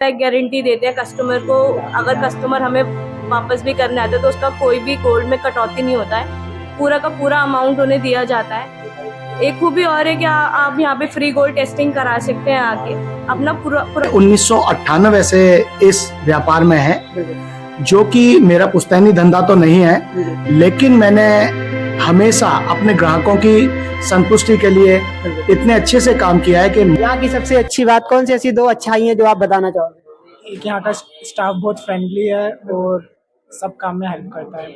Guarantee देते हैं customer को। अगर कस्टमर हमें वापस भी करने आता है तो उसका कोई भी गोल्ड में कटौती नहीं होता है, पूरा का पूरा अमाउंट उन्हें दिया जाता है। एक खूबी और है कि आप यहाँ पे फ्री गोल्ड टेस्टिंग करा सकते हैं आके अपना पूरा 1998 से इस व्यापार में है, जो कि मेरा पुश्तैनी धंधा तो नहीं है, लेकिन मैंने हमेशा अपने ग्राहकों की संतुष्टि के लिए इतने अच्छे से काम किया है कि यहाँ की सबसे अच्छी बात कौन सी ऐसी दो अच्छाई है जो आप बताना चाहोगे? एक यहाँ का स्टाफ बहुत फ्रेंडली है और सब काम में हेल्प करता है।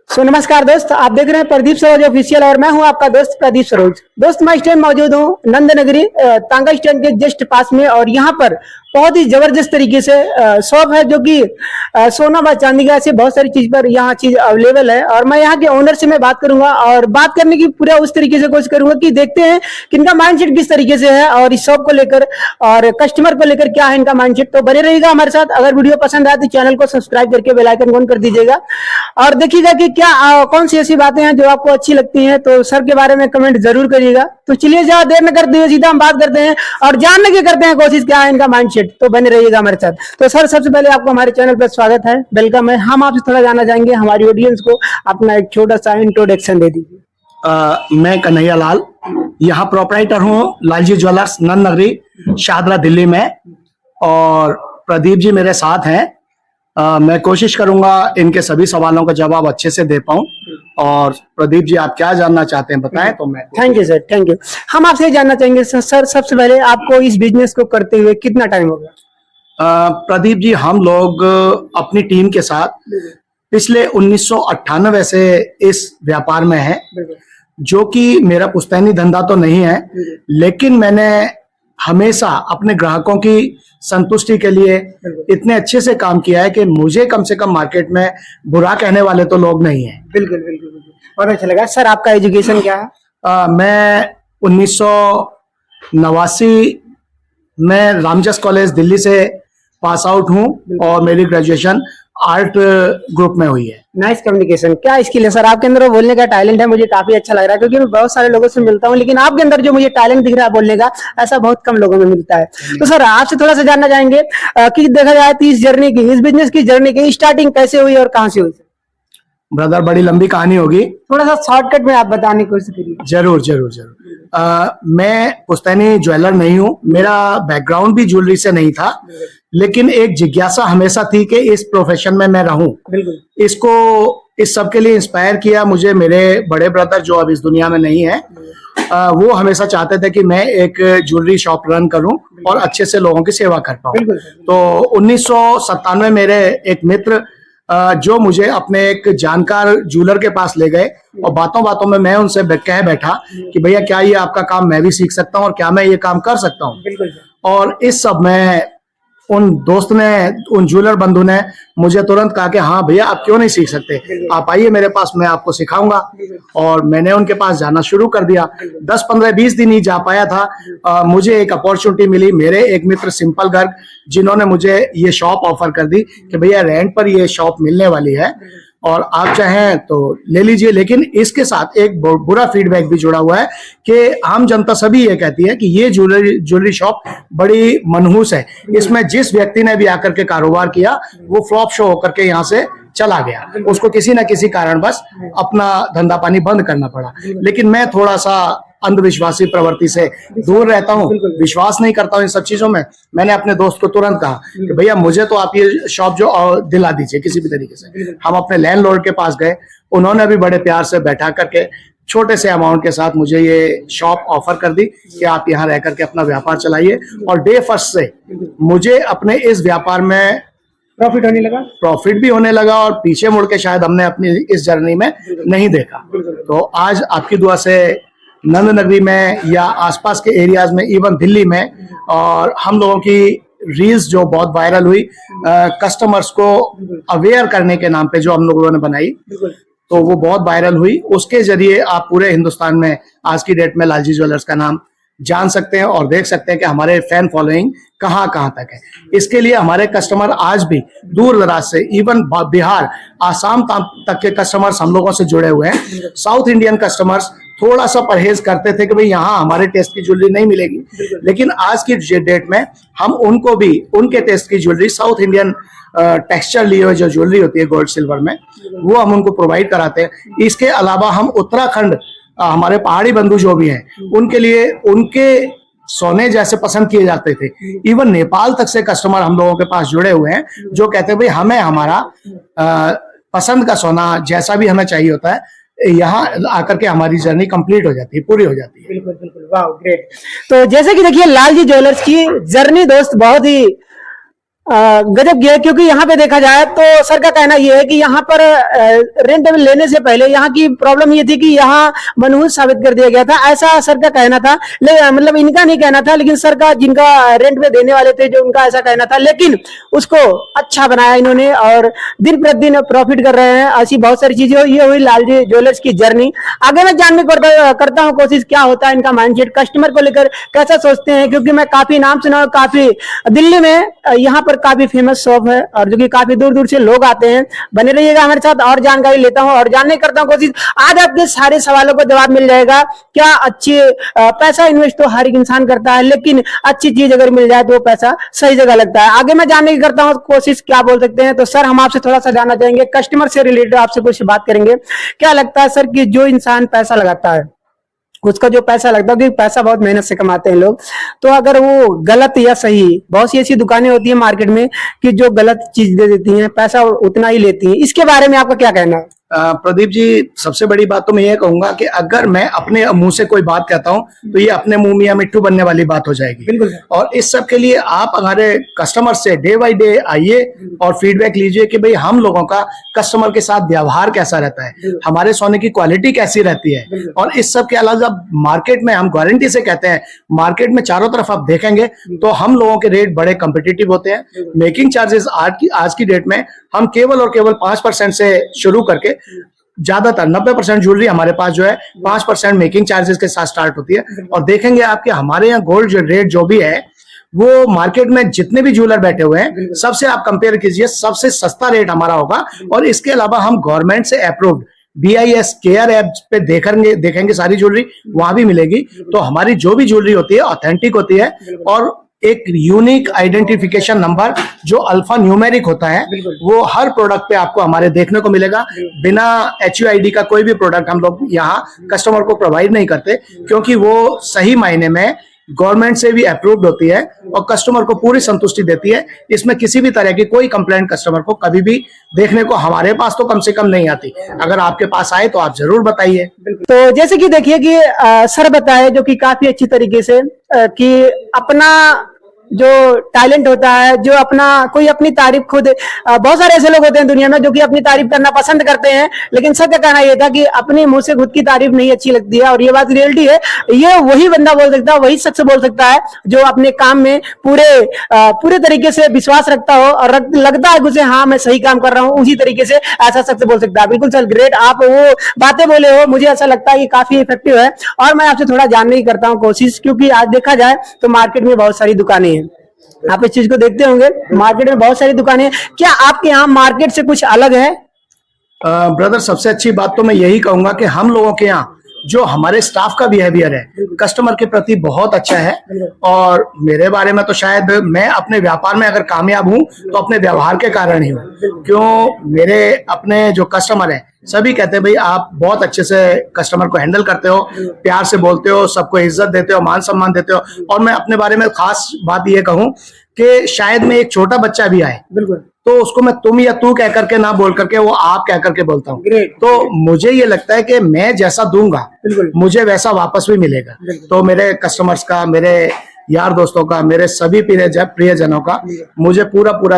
सो नमस्कार दोस्त, आप देख रहे हैं प्रदीप सरोज ऑफिशियल और मैं हूं आपका दोस्त प्रदीप सरोज। दोस्त मैं इस टाइम मौजूद हूं नंद नगरी तांगा स्टैंड के जस्ट पास में और यहाँ पर बहुत ही जबरदस्त तरीके से शॉप है जो कि सोना व चांदी का ऐसे बहुत सारी चीज पर यहाँ चीज अवेलेबल है। और मैं यहाँ के ओनर से मैं बात करूंगा और बात करने की पूरा उस तरीके से कोशिश करूंगा कि देखते हैं कि इनका माइंडसेट किस तरीके से है और इस शॉप को लेकर और कस्टमर को लेकर क्या है इनका माइंडसेट। तो बने रहिएगा हमारे साथ। अगर वीडियो पसंद आए तो चैनल को सब्सक्राइब करके बेल आइकन ऑन कर दीजिएगा और देखिएगा कि क्या कौन सी ऐसी बातें हैं जो आपको अच्छी लगती हैं। तो सर के बारे में कमेंट जरूर करिएगा। तो चलिए ज्यादा देर न करते हुए सीधा हम बात करते हैं और जानने की करते हैं कोशिश क्या है इनका माइंडसेट। तो बने रहिएगा हमारे साथ। तो सर सबसे पहले आपको हमारे चैनल पर स्वागत है, वेलकम है। हम आपसे थोड़ा जानना चाहेंगे, हमारी ऑडियंस को अपना एक छोटा सा इंट्रोडक्शन दे दीजिए। मैं कन्हैया लाल यहाँ प्रोपराइटर हूँ लालजी ज्वेलर्स नंद नगरी शाहदरा दिल्ली में, और प्रदीप जी मेरे साथ हैं। मैं कोशिश करूंगा इनके सभी सवालों का जवाब अच्छे से दे पाऊं। और प्रदीप जी आप क्या जानना चाहते हैं बताएं तो मैं। Thank you sir, thank you. हम आपसे जानना चाहेंगे सर सबसे पहले आपको इस बिजनेस को करते हुए कितना टाइम हो गया? प्रदीप जी हम लोग अपनी टीम के साथ पिछले 1998 से इस व्यापार में है, जो कि मेरा पुश्तैनी धंधा तो नहीं है, लेकिन मैंने हमेशा अपने ग्राहकों की संतुष्टि के लिए इतने अच्छे से काम किया है कि मुझे कम से कम मार्केट में बुरा कहने वाले तो लोग नहीं हैं। बिल्कुल बिल्कुल बिल्कुल, बहुत अच्छा लगा। सर आपका एजुकेशन क्या है? मैं 1989 में रामजस कॉलेज दिल्ली से पास आउट हूँ और मेरी ग्रेजुएशन आर्ट ग्रुप में हुई है। नाइस कम्युनिकेशन, क्या स्किल है सर आपके अंदर? वो बोलने का टैलेंट है, मुझे काफी अच्छा लग रहा है क्योंकि मैं बहुत सारे लोगों से मिलता हूँ, लेकिन आपके अंदर जो मुझे टैलेंट दिख रहा है बोलने का, ऐसा बहुत कम लोगों में मिलता है। तो सर आपसे थोड़ा सा जानना चाहेंगे कि देखा जाए तो इस जर्नी की, इस बिजनेस की जर्नी की स्टार्टिंग कैसे हुई और कहाँ से हुई? ब्रदर बड़ी लंबी कहानी होगी, थोड़ा सा शॉर्टकट में आप बताने की कोशिश करिए। जरूर जरूर जरूर। मैं पुश्तैनी ज्वेलर नहीं हूँ, मेरा बैकग्राउंड भी ज्वेलरी से नहीं था, लेकिन एक जिज्ञासा हमेशा थी कि इस प्रोफेशन में मैं रहूं। बिल्कुल। इसको इस सब के लिए इंस्पायर किया मुझे मेरे बड़े ब्रदर जो अब इस दुनिया में नहीं है। वो हमेशा चाहते थे कि मैं एक ज्वेलरी शॉप रन करूं और अच्छे से लोगों की सेवा कर पाऊं। तो 1997 मेरे एक मित्र जो मुझे अपने एक जानकार ज्वेलर के पास ले गए और बातों बातों में मैं उनसे कह बैठा कि भैया क्या ये आपका काम मैं भी सीख सकता हूँ और क्या मैं ये काम कर सकता हूँ। और इस सब में उन दोस्त ने, उन ज्वेलर बंधु ने मुझे तुरंत कहा कि हाँ भैया आप क्यों नहीं सीख सकते, आप आइए मेरे पास, मैं आपको सिखाऊंगा। और मैंने उनके पास जाना शुरू कर दिया। 10, 15, 20 दिन ही जा पाया था। मुझे एक अपॉर्चुनिटी मिली, मेरे एक मित्र सिंपल गर्ग जिन्होंने मुझे ये शॉप ऑफर कर दी कि भैया रेंट पर ये शॉप मिलने वाली है और आप चाहें तो ले लीजिए। लेकिन इसके साथ एक बुरा फीडबैक भी जुड़ा हुआ है कि आम जनता सभी ये कहती है कि ये ज्वेलरी शॉप बड़ी मनहूस है, इसमें जिस व्यक्ति ने भी आकर के कारोबार किया वो फ्लॉप शो होकर के यहाँ से चला गया, उसको किसी न किसी कारणवश अपना धंधा पानी बंद करना पड़ा। लेकिन मैं थोड़ा सा अंधविश्वासी प्रवृत्ति से दूर रहता हूँ, विश्वास नहीं करता हूँ इन सब चीजों में। मैंने अपने दोस्त को तुरंत कहा कि भैया मुझे तो आप ये शॉप जो दिला दीजिए किसी भी तरीके से। हम अपने लैंडलॉर्ड के पास गए, उन्होंने भी बड़े प्यार से बैठा करके छोटे से अमाउंट के साथ मुझे ये शॉप ऑफर कर दी कि आप यहाँ रह करके अपना व्यापार चलाइए। और डे फर्स्ट से मुझे अपने इस व्यापार में प्रॉफिट भी होने लगा और पीछे मुड़ के शायद हमने अपनी इस जर्नी में नहीं देखा। तो आज आपकी दुआ से नंद नगरी में या आसपास के एरियाज में, इवन दिल्ली में, और हम लोगों की रील्स जो बहुत वायरल हुई कस्टमर्स को अवेयर करने के नाम पे जो हम लोगों ने बनाई, तो वो बहुत वायरल हुई। उसके जरिए आप पूरे हिंदुस्तान में आज की डेट में लालजी ज्वेलर्स का नाम जान सकते हैं और देख सकते हैं कि हमारे फैन फॉलोइंग कहाँ कहाँ तक है। इसके लिए हमारे कस्टमर आज भी दूर दराज से, इवन बिहार, आसाम तक के कस्टमर्स हम लोगों से जुड़े हुए हैं। साउथ इंडियन कस्टमर्स थोड़ा सा परहेज करते थे कि भाई यहाँ हमारे टेस्ट की ज्वेलरी नहीं मिलेगी, लेकिन आज की डेट में हम उनको भी उनके टेस्ट की ज्वेलरी, साउथ इंडियन टेक्सचर लिए हुए जो ज्वेलरी होती है गोल्ड सिल्वर में, वो हम उनको प्रोवाइड कराते हैं। इसके अलावा हम उत्तराखंड, हमारे पहाड़ी बंधु जो भी हैं, उनके लिए उनके सोने जैसे पसंद किए जाते थे। इवन नेपाल तक से कस्टमर हम लोगों के पास जुड़े हुए हैं जो कहते हैं भाई हमें हमारा पसंद का सोना जैसा भी हमें चाहिए होता है, यहाँ आकर के हमारी जर्नी कंप्लीट हो जाती है, पूरी हो जाती है। बिल्कुल बिल्कुल, वाह ग्रेट। तो जैसे कि देखिए लाल जी ज्वेलर्स की जर्नी दोस्त बहुत ही गजब की है, क्योंकि यहाँ पे देखा जाए तो सर का कहना यह है कि यहाँ पर रेंट लेने से पहले यहाँ की प्रॉब्लम ये थी कि यहाँ मनहूस साबित कर दिया गया था, ऐसा सर का कहना था। मतलब इनका नहीं कहना था, लेकिन सर का जिनका रेंट पे देने वाले थे जो उनका ऐसा कहना था, लेकिन उसको अच्छा बनाया इन्होंने और दिन प्रतिदिन प्रॉफिट कर रहे हैं। ऐसी बहुत सारी चीजें ये हुई लाल जी ज्वेलर्स की जर्नी। आगे मैं जानने करता हूँ कोशिश क्या होता है इनका माइंडसेट, कस्टमर को लेकर कैसा सोचते हैं, क्योंकि मैं काफी नाम सुना, काफी दिल्ली में यहाँ पर काफी फेमस शॉप है और जो कि काफी दूर दूर से लोग आते हैं। बने रहिएगा हमारे साथ, और जानकारी लेता हूँ और जानने करता हूँ कोशिश। आज आपके सारे सवालों को जवाब मिल जाएगा। क्या अच्छे पैसा इन्वेस्ट तो हर एक इंसान करता है, लेकिन अच्छी चीज अगर मिल जाए तो वो पैसा सही जगह लगता है। आगे मैं जानने की करता हूँ कोशिश क्या बोल सकते हैं। तो सर हम आपसे थोड़ा सा जानना चाहेंगे, कस्टमर से रिलेटेड आपसे कुछ बात करेंगे। क्या लगता है सर कि जो इंसान पैसा लगाता है उसका जो पैसा लगता है, क्योंकि पैसा बहुत मेहनत से कमाते हैं लोग, तो अगर वो गलत या सही, बहुत सी ऐसी दुकानें होती है मार्केट में कि जो गलत चीज दे देती हैं, पैसा उतना ही लेती हैं, इसके बारे में आपका क्या कहना है? प्रदीप जी, सबसे बड़ी बात तो मैं ये कहूंगा कि अगर मैं अपने मुंह से कोई बात कहता हूं तो ये अपने मुंह मियां मिट्ठू बनने वाली बात हो जाएगी। बिल्कुल। और इस सब के लिए आप हमारे कस्टमर से डे बाय डे आइए और फीडबैक लीजिए कि भाई हम लोगों का कस्टमर के साथ व्यवहार कैसा रहता है, हमारे सोने की क्वालिटी कैसी रहती है। और इस सब के अलावा मार्केट में हम गारंटी से कहते हैं, मार्केट में चारों तरफ आप देखेंगे तो हम लोगों के रेट बड़े कॉम्पिटिटिव होते हैं। मेकिंग चार्जेस आज की डेट में हम केवल और केवल 5% से शुरू करके ज्यादातर 90% ज्वेलरी हमारे पास जो है 5% मेकिंग चार्जेस के साथ स्टार्ट होती है। और देखेंगे आपके हमारे यहाँ गोल्ड रेट जो भी है वो मार्केट में जितने भी ज्वेलर बैठे हुए हैं सबसे आप कंपेयर कीजिए, सबसे सस्ता रेट हमारा होगा। और इसके अलावा हम गवर्नमेंट से अप्रूव्ड BIS केयर ऐप पे देखेंगे सारी ज्वेलरी वहां भी मिलेगी। तो हमारी जो भी ज्वेलरी होती है ऑथेंटिक होती है और एक यूनिक आइडेंटिफिकेशन नंबर जो अल्फा न्यूमेरिक होता है वो हर प्रोडक्ट पे आपको हमारे देखने को मिलेगा। बिना HUID का कोई भी प्रोडक्ट हम लोग यहाँ कस्टमर को प्रोवाइड नहीं करते, क्योंकि वो सही मायने में गवर्नमेंट से भी अप्रूव्ड होती है और कस्टमर को पूरी संतुष्टि देती है। इसमें किसी भी तरह की कोई कंप्लेंट कस्टमर को कभी भी देखने को हमारे पास तो कम से कम नहीं आती। अगर आपके पास आए तो आप जरूर बताइए। तो जैसे कि देखिए कि सर बताए जो कि काफी अच्छी तरीके से कि अपना जो टैलेंट होता है, जो अपना कोई अपनी तारीफ खुद, बहुत सारे ऐसे लोग होते हैं दुनिया में जो कि अपनी तारीफ करना पसंद करते हैं, लेकिन सच कहना यह था कि अपने मुंह से खुद की तारीफ नहीं अच्छी लगती है। और ये बात रियलिटी है, ये वही बंदा बोल सकता है, वही शख्स बोल सकता है जो अपने काम में पूरे तरीके से विश्वास रखता हो और लगता है उसे हाँ मैं सही काम कर रहा हूँ, उसी तरीके से ऐसा शख्स बोल सकता है। बिल्कुल सर, ग्रेट, आप वो बातें बोले हो, मुझे ऐसा लगता है कि काफी इफेक्टिव है। और मैं आपसे थोड़ा जानने की करता हूँ कोशिश, क्योंकि आज देखा जाए तो मार्केट में बहुत सारी दुकानें हैं, आप इस चीज को देखते होंगे, मार्केट में बहुत सारी दुकानें हैं। क्या आपके यहाँ मार्केट से कुछ अलग है? ब्रदर, सबसे अच्छी बात तो मैं यही कहूंगा कि हम लोगों के यहाँ जो हमारे स्टाफ का बिहेवियर है कस्टमर के प्रति बहुत अच्छा है। और मेरे बारे में तो शायद मैं अपने व्यापार में अगर कामयाब हूँ तो अपने व्यवहार के कारण ही हूँ, क्यों मेरे अपने जो कस्टमर है सभी कहते हैं भाई आप बहुत अच्छे से कस्टमर को हैंडल करते हो, प्यार से बोलते हो, सबको इज्जत देते हो, मान सम्मान देते हो। और मैं अपने बारे में खास बात ये कहूँ कि शायद मैं एक छोटा बच्चा भी आए तो उसको मैं तुम या तू कह करके ना बोल करके वो आप कह करके बोलता हूँ। तो मुझे ये लगता है कि मैं जैसा दूंगा मुझे वैसा वापस भी मिलेगा। तो मेरे कस्टमर्स का, मेरे यार दोस्तों का, मेरे सभी प्रियजनों का मुझे पूरा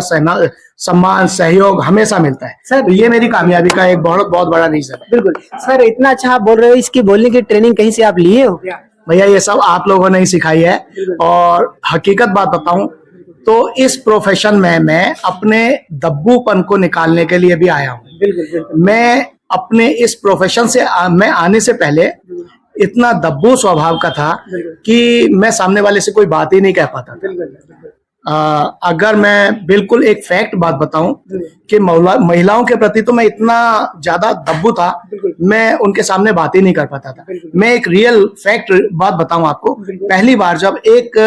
सम्मान सहयोग हमेशा मिलता है सर। ये मेरी कामयाबी का एक बहुत बड़ा रीजन है। बिल्कुल सर, इतना अच्छा आप बोल रहे हो, इसकी बोलने की ट्रेनिंग कहीं से आप लिए हो? भैया ये सब आप लोगों ने ही सिखाई है। और हकीकत बात बताऊं तो इस प्रोफेशन में मैं अपने दब्बूपन को निकालने के लिए भी आया हूँ। मैं अपने इस प्रोफेशन से मैं आने से पहले इतना दब्बू स्वभाव का था कि मैं सामने वाले से कोई बात ही नहीं कह पाता था। अगर मैं बिल्कुल एक फैक्ट बात बताऊं कि महिलाओं के प्रति तो मैं इतना ज्यादा दब्बू था मैं उनके सामने बात ही नहीं कर पाता था। मैं एक रियल फैक्ट बात बताऊं आपको, पहली बार जब एक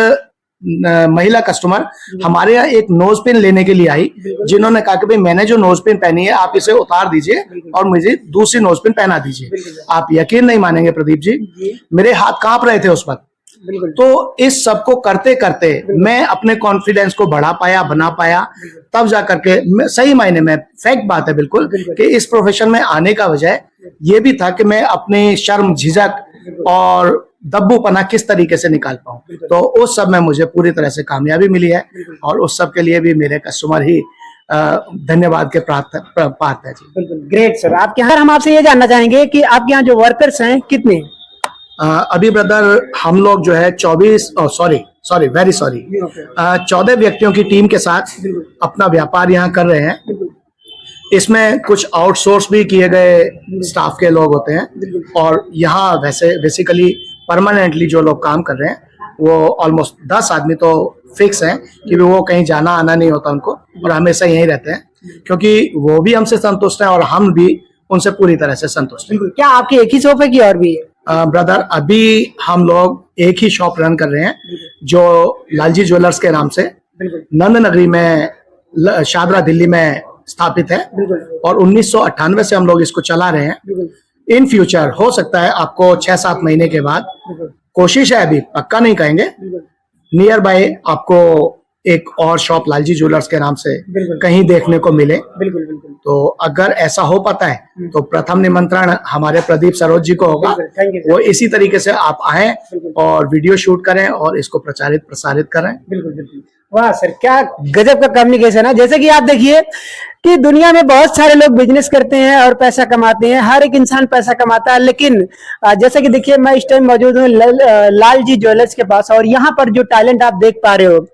महिला कस्टमर हमारे यहाँ एक नोज पिन लेने के लिए आई, जिन्होंने कहा कि भाई मैंने जो नोज पिन पहनी है आप इसे उतार दीजिए और मुझे दूसरी नोज पिन पहना दीजिए। आप यकीन नहीं मानेंगे प्रदीप जी, मेरे हाथ कांप रहे थे उस वक्त। तो इस सब को करते करते मैं अपने कॉन्फिडेंस को बढ़ा पाया, बना पाया, तब जा करके सही मायने में फैक्ट बात है बिल्कुल कि इस प्रोफेशन में आने का वजह ये भी था कि मैं अपनी शर्म, झिझक और दब्बूपना किस तरीके से निकाल पाऊं। तो उस सब में मुझे पूरी तरह से कामयाबी मिली है और उस सब के लिए भी मेरे कस्टमर ही धन्यवाद के पात्र है जी। बिल्कुल ग्रेट सर। आपके यहाँ हम आपसे ये जानना चाहेंगे कि आपके यहाँ जो वर्कर्स हैं कितने हैं? अभी ब्रदर हम लोग जो है 14 व्यक्तियों की टीम के साथ अपना व्यापार यहाँ कर रहे हैं। इसमें कुछ आउटसोर्स भी किए गए स्टाफ के लोग होते हैं और यहाँ वैसे बेसिकली परमानेंटली जो लोग काम कर रहे हैं वो ऑलमोस्ट 10 आदमी तो फिक्स हैं कि वो कहीं जाना आना नहीं होता उनको और हमेशा यहीं रहते हैं, क्योंकि वो भी हमसे संतुष्ट हैं और हम भी उनसे पूरी तरह से संतुष्ट हैं। क्या आपकी एक ही शॉप है कि और भी है? ब्रदर अभी हम लोग एक ही शॉप रन कर रहे हैं जो लालजी ज्वेलर्स के नाम से नंद नगरी में शादरा दिल्ली में स्थापित है और 1998 से हम लोग इसको चला रहे हैं। इन फ्यूचर हो सकता है आपको 6-7 महीने के बाद, कोशिश है अभी पक्का नहीं कहेंगे, नियर बाय आपको एक और शॉप लालजी ज्वेलर्स के नाम से कहीं देखने को मिले। तो अगर ऐसा हो पाता है तो प्रथम निमंत्रण हमारे प्रदीप सरोज जी को होगा। वो इसी तरीके से आप आए और वीडियो शूट करें और इसको प्रचारित प्रसारित करें। वाह सर, क्या गजब का कम्युनिकेशन है। जैसे कि आप देखिए कि दुनिया में बहुत सारे लोग बिजनेस करते हैं और पैसा कमाते हैं, हर एक इंसान पैसा कमाता है, लेकिन जैसे कि देखिए मैं इस टाइम मौजूद हूँ लालजी ज्वेलर्स के पास और यहाँ पर जो टैलेंट आप देख पा रहे हो,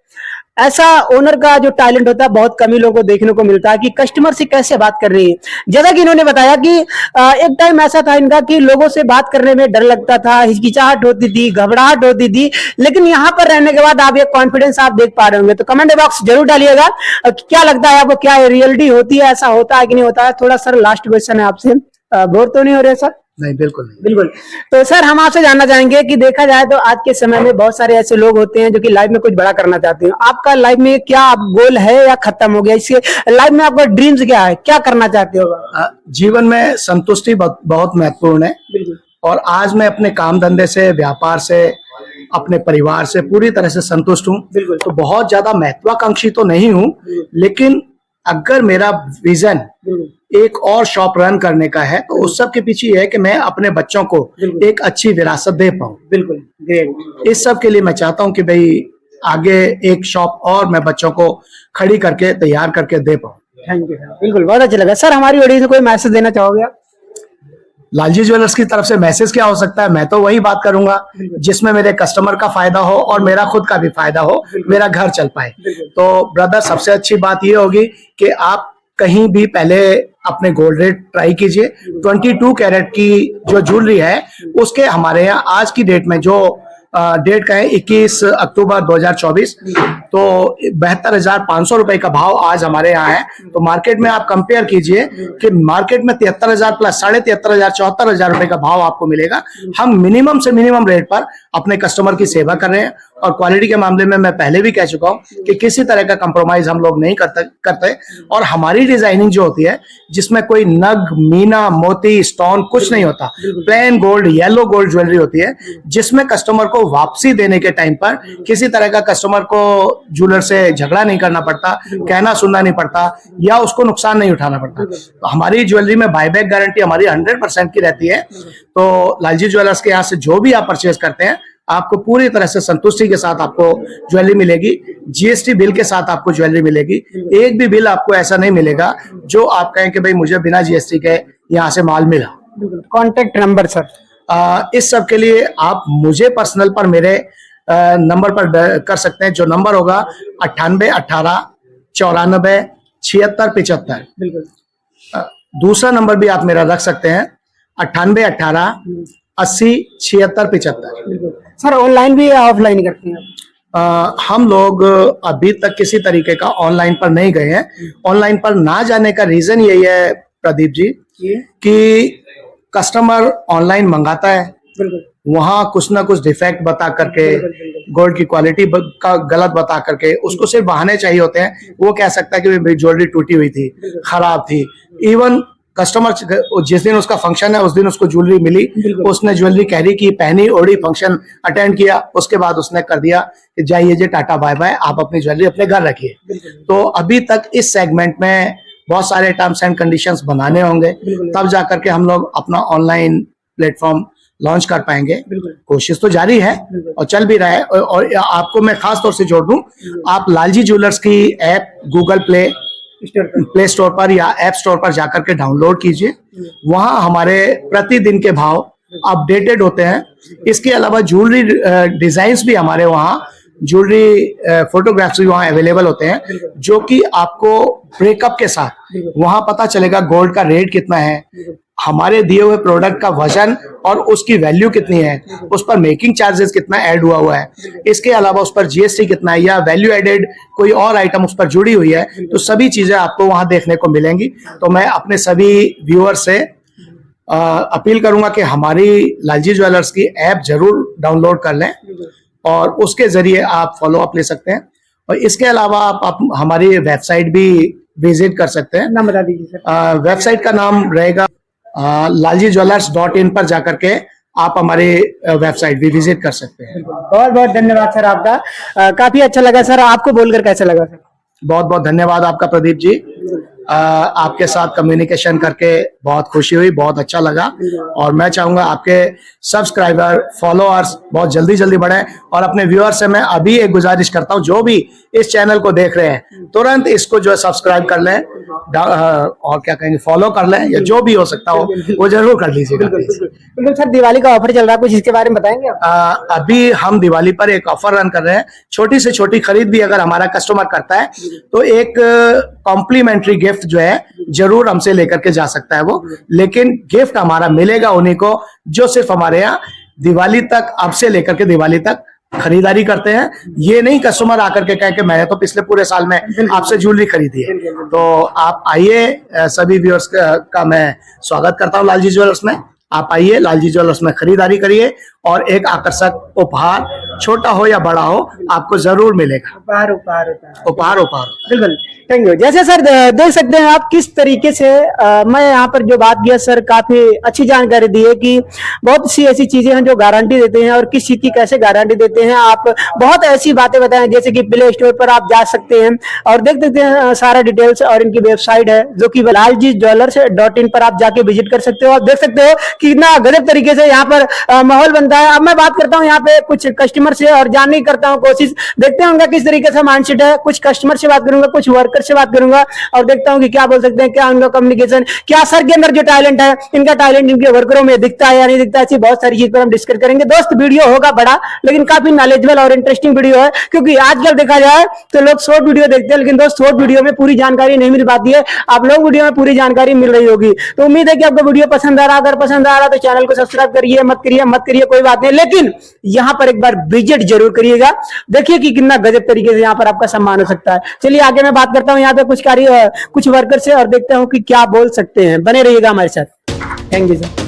ऐसा ओनर का जो टैलेंट होता है बहुत कम ही लोगों को देखने को मिलता है कि कस्टमर से कैसे बात कर रही है। जैसा कि इन्होंने बताया कि एक टाइम ऐसा था इनका कि लोगों से बात करने में डर लगता था, हिचकिचाहट होती थी, घबराहट होती थी, लेकिन यहाँ पर रहने के बाद आप ये कॉन्फिडेंस आप देख पा रहे होंगे। तो कमेंट बॉक्स जरूर डालिएगा क्या लगता है आपको, क्या रियलिटी होती है, ऐसा होता है कि नहीं होता है। थोड़ा सर लास्ट क्वेश्चन है आपसे, बोर तो नहीं हो रहे सर? नहीं, बिल्कुल नहीं। बिल्कुल। तो सर हम आपसे जानना चाहेंगे कि देखा जाए तो आज के समय में बहुत सारे ऐसे लोग होते हैं जो कि लाइफ में कुछ बड़ा करना चाहते हैं। आपका लाइफ में क्या गोल है या खत्म हो गया? इसके लाइफ में आपका ड्रीम्स क्या है, क्या करना चाहते हो? जीवन में संतुष्टि बहुत महत्वपूर्ण है और आज मैं अपने काम धंधे से, व्यापार से, अपने परिवार से पूरी तरह से संतुष्ट हूँ। तो बहुत ज्यादा महत्वाकांक्षी तो नहीं हूँ, लेकिन अगर मेरा विजन एक और शॉप रन करने का है तो उस सब के पीछे है कि मैं अपने बच्चों को एक अच्छी विरासत दे पाऊँ। बिल्कुल। इस सब के लिए मैं चाहता हूँ कि भाई आगे एक शॉप और मैं बच्चों को खड़ी करके तैयार करके दे पाऊँ। थैंक यू सर, बिल्कुल बहुत अच्छा लगा। सर हमारी ऑडियंस को कोई मैसेज देना चाहोगे आप? लालजी ज्वेलर्स की तरफ से मैसेज क्या हो सकता है, मैं तो वही बात करूंगा जिसमें मेरे कस्टमर का फायदा हो और मेरा खुद का भी फायदा हो, मेरा घर चल पाए। तो ब्रदर सबसे अच्छी बात ये होगी कि आप कहीं भी पहले अपने गोल्ड रेट ट्राई कीजिए। 22 कैरेट की जो ज्वेलरी है उसके हमारे यहाँ आज की डेट में जो डेट का है 21 अक्टूबर 2024, तो 72,500 रुपए का भाव आज हमारे यहाँ है। तो मार्केट में आप कंपेयर कीजिए कि मार्केट में 73,000 प्लस 73,500 74,000 रुपए का भाव आपको मिलेगा। हम मिनिमम से मिनिमम रेट पर अपने कस्टमर की सेवा कर रहे हैं और क्वालिटी के मामले में मैं पहले भी कह चुका हूं कि किसी तरह का कंप्रोमाइज हम लोग नहीं करते और हमारी डिजाइनिंग जो होती है जिसमें कोई नग, मीना, मोती, स्टोन कुछ नहीं होता, plane gold, yellow gold jewellery होती है, जिसमें कस्टमर को वापसी देने के टाइम पर किसी तरह का कस्टमर को ज्वेलर से झगड़ा नहीं करना पड़ता, कहना सुनना नहीं पड़ता या उसको नुकसान नहीं उठाना पड़ता। तो हमारी ज्वेलरी में बायबैक गारंटी हमारी 100% की रहती है। तो लालजी ज्वेलर्स के यहाँ से जो भी आप परचेज करते हैं आपको पूरी तरह से संतुष्टि के साथ आपको ज्वेलरी मिलेगी। जीएसटी बिल के साथ आपको ज्वेलरी मिलेगी। एक भी बिल आपको ऐसा नहीं मिलेगा जो आप कहें कि भाई मुझे बिना जीएसटी के यहाँ से माल मिला। Contact number sir? इस सब के लिए आप मुझे पर्सनल पर मेरे नंबर पर कर सकते हैं, जो नंबर होगा 98 18 94 76 75। दूसरा नंबर भी आप मेरा रख सकते हैं 98 18 80 76 75। सर ऑनलाइन भी या ऑफलाइन करते हैं? हम लोग अभी तक किसी तरीके का ऑनलाइन पर नहीं गए हैं। ऑनलाइन पर ना जाने का रीजन यही है प्रदीप जी कि कस्टमर ऑनलाइन मंगाता है, बिल्कुल वहां कुछ ना कुछ डिफेक्ट बता करके, गोल्ड की क्वालिटी का गलत बता करके, उसको सिर्फ बहाने चाहिए होते हैं। वो कह सकता है कि मेरी ज्वेलरी टूटी हुई थी, खराब थी। इवन कस्टमर जिस दिन उसका फंक्शन है उस दिन उसको ज्वेलरी मिली, उसने ज्वेलरी कैरी की, पहनी, ओढ़ी, फंक्शन अटेंड किया, उसके बाद उसने कर दिया कि जाइए जी टाटा बाय बाय, आप अपनी ज्वेलरी अपने घर रखिए। तो अभी तक इस सेगमेंट में बहुत सारे टर्म्स एंड कंडीशंस बनाने होंगे, तब जाकर के हम लोग अपना ऑनलाइन प्लेटफॉर्म लॉन्च कर पाएंगे। कोशिश तो जारी है और चल भी रहा है। और आपको मैं खास तौर से जोड़ दूं, आप लालजी ज्वेलर्स की ऐप गूगल प्ले स्टोर पर या ऐप स्टोर पर जाकर के डाउनलोड कीजिए। वहां हमारे प्रतिदिन के भाव अपडेटेड होते हैं। इसके अलावा ज्वेलरी डिजाइन्स भी हमारे वहाँ, ज्वेलरी फोटोग्राफ्स भी वहाँ अवेलेबल होते हैं, जो कि आपको ब्रेकअप के साथ वहां पता चलेगा गोल्ड का रेट कितना है, हमारे दिए हुए प्रोडक्ट का वजन और उसकी वैल्यू कितनी है, उस पर मेकिंग चार्जेस कितना ऐड हुआ है, इसके अलावा उस पर जीएसटी कितना है या वैल्यू एडेड कोई और आइटम उस पर जुड़ी हुई है, तो सभी चीजें आपको वहां देखने को मिलेंगी। तो मैं अपने सभी व्यूअर से अपील करूंगा कि हमारी लालजी ज्वेलर्स की ऐप जरूर डाउनलोड कर लें और उसके जरिए आप फॉलो अप ले सकते हैं। और इसके अलावा आप हमारी वेबसाइट भी विजिट कर सकते हैं। नाम बता दीजिए सर। वेबसाइट का नाम रहेगा laljijwellers.in पर जाकर के आप हमारी वेबसाइट भी विजिट कर सकते हैं। बहुत बहुत धन्यवाद सर आपका। काफी अच्छा लगा सर। आपको बोलकर कैसा लगा सर? बहुत बहुत धन्यवाद आपका प्रदीप जी। आपके साथ कम्युनिकेशन करके बहुत खुशी हुई, बहुत अच्छा लगा। और मैं चाहूंगा आपके सब्सक्राइबर, फॉलोअर्स बहुत जल्दी जल्दी बढ़े। और अपने व्यूअर से मैं अभी एक गुजारिश करता हूं, जो भी इस चैनल को देख रहे हैं तुरंत इसको जो है सब्सक्राइब कर लें और क्या कहेंगे फॉलो कर लें, या जो भी हो सकता हो वो जरूर कर लीजिएगा। बिल्कुल सर, दिवाली का ऑफर चल रहा है, कुछ इसके बारे में बताएंगे आप? अभी हम दिवाली पर एक ऑफर रन कर रहे हैं। छोटी से छोटी खरीद भी अगर हमारा कस्टमर करता है तो एक कॉम्प्लीमेंट्री गिफ्ट जो है जरूर हमसे लेकर के जा सकता है वो। लेकिन गिफ्ट हमारा मिलेगा उन्हीं को जो सिर्फ हमारे यहाँ दिवाली तक, अब से लेकर के दिवाली तक खरीदारी करते हैं। ये नहीं कस्टमर आकर के कहे कि मैंने तो पिछले पूरे साल में आपसे ज्वेलरी खरीदी है। तो आप आइए, सभी व्यूअर्स का मैं स्वागत करता हूँ लालजी ज्वेलर्स में। आप आइए, लालजी ज्वेलर्स में खरीदारी करिए और एक आकर्षक उपहार, छोटा हो या बड़ा हो, आपको जरूर मिलेगा। उपहार। बिल्कुल, थैंक यू। जैसे सर देख सकते हैं आप किस तरीके से मैं यहाँ पर जो बात किया सर, काफी अच्छी जानकारी दी है कि बहुत सी ऐसी चीजें हैं जो गारंटी देते हैं और किस चीज की कैसे गारंटी देते हैं। आप बहुत ऐसी बातें बताएं जैसे कि प्ले स्टोर पर आप जा सकते हैं और देख सकते हैं सारा डिटेल्स, और इनकी वेबसाइट है जो कि laljijwellers.in पर आप जाके विजिट कर सकते हो। आप देख सकते हो कि कितना गजब तरीके से यहाँ पर माहौल बनता है। अब मैं बात करता हूँ यहाँ पे कुछ कस्टमर से और जानने की करता हूँ कोशिश, देखते हैं उनका किस तरीके से माइंडसेट है। कुछ कस्टमर से बात करूंगा, कुछ वर्कर से बात करूंगा और देखता हूँ कि क्या बोल सकते हैं, क्या उनका कम्युनिकेशन, क्या सर के अंदर जो टैलेंट है, इनका टैलेंट इनके वर्करों में दिखता है या नहीं दिखता है। ऐसी बहुत सारी चीज पर हम डिस्कस करेंगे। दोस्त वीडियो होगा बड़ा लेकिन काफी नॉलेजेबल और इंटरेस्टिंग वीडियो है, क्योंकि आजकल देखा जाए तो लोग शॉर्ट वीडियो देखते हैं, लेकिन दोस्त शॉर्ट वीडियो में पूरी जानकारी नहीं मिल पाती है। आप लोग वीडियो में पूरी जानकारी मिल रही होगी। तो उम्मीद है कि आपको वीडियो पसंद आ रहा। अगर पसंद आ रहा तो चैनल को सब्सक्राइब करिए, मत करिए कोई बात नहीं, लेकिन यहाँ पर एक बार विजिट जरूर करिएगा। देखिए कि कितना गजब तरीके से यहाँ पर आपका सम्मान हो सकता है। चलिए आगे मैं बात करता हूँ यहाँ पे कुछ वर्कर से और देखते हूँ कि क्या बोल सकते हैं। बने रहिएगा हमारे साथ। Thank you sir.